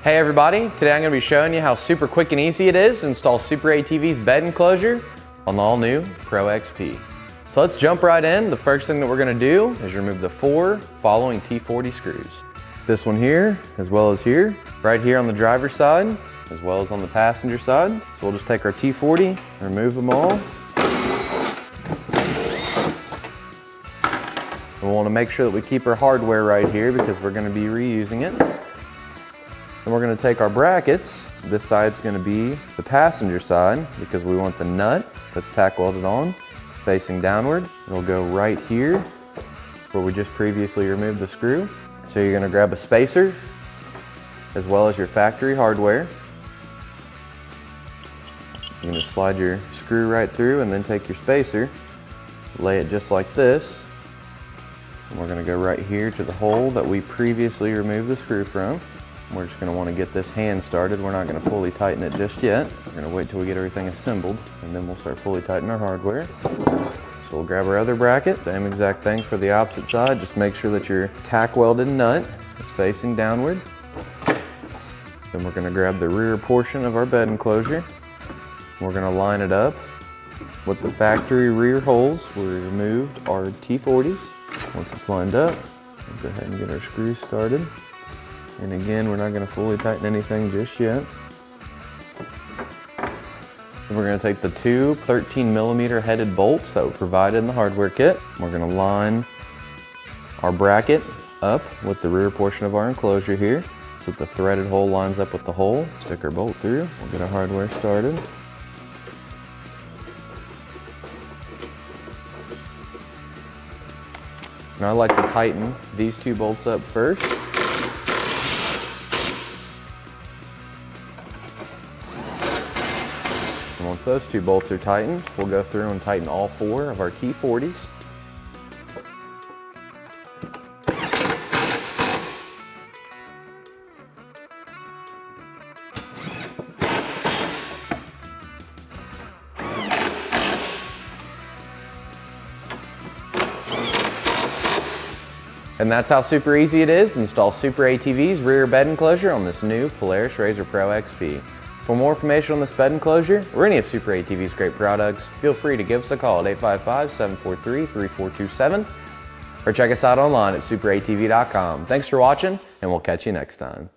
Hey everybody, today I'm going to be showing you how super quick and easy it is to install SuperATV's bed enclosure on the all new Pro XP. So let's jump right in. The first thing that we're going to do is remove the 4 following T40 screws. This one here, as well as here, right here on the driver's side, as well as on the passenger side. So we'll just take our T40, remove them all. And we'll want to make sure that we keep our hardware right here because we're going to be reusing it. Then we're going to take our brackets. This side's going to be the passenger side because we want the nut that's tack welded on facing downward. It'll go right here where we just previously removed the screw. So you're going to grab a spacer as well as your factory hardware. You're going to slide your screw right through and then take your spacer, lay it just like this. And we're going to go right here to the hole that we previously removed the screw from. We're just going to want to get this hand started. We're not going to fully tighten it just yet. We're going to wait till we get everything assembled and then we'll start fully tightening our hardware. So we'll grab our other bracket, same exact thing for the opposite side. Just make sure that your tack welded nut is facing downward. Then we're going to grab the rear portion of our bed enclosure. We're going to line it up with the factory rear holes where we removed our T40s. Once it's lined up, we'll go ahead and get our screws started. And again, we're not going to fully tighten anything just yet. Then we're going to take the 2 13mm headed bolts that were provided in the hardware kit. We're going to line our bracket up with the rear portion of our enclosure here so that the threaded hole lines up with the hole. Stick our bolt through. We'll get our hardware started. Now I like to tighten these 2 bolts up first. And once those 2 bolts are tightened, we'll go through and tighten all 4 of our T40s. And that's how super easy it is to install SuperATV's rear bed enclosure on this new Polaris RZR Pro XP. For more information on this bed enclosure or any of SuperATV's great products, feel free to give us a call at 855-743-3427 or check us out online at superatv.com. Thanks for watching, and we'll catch you next time.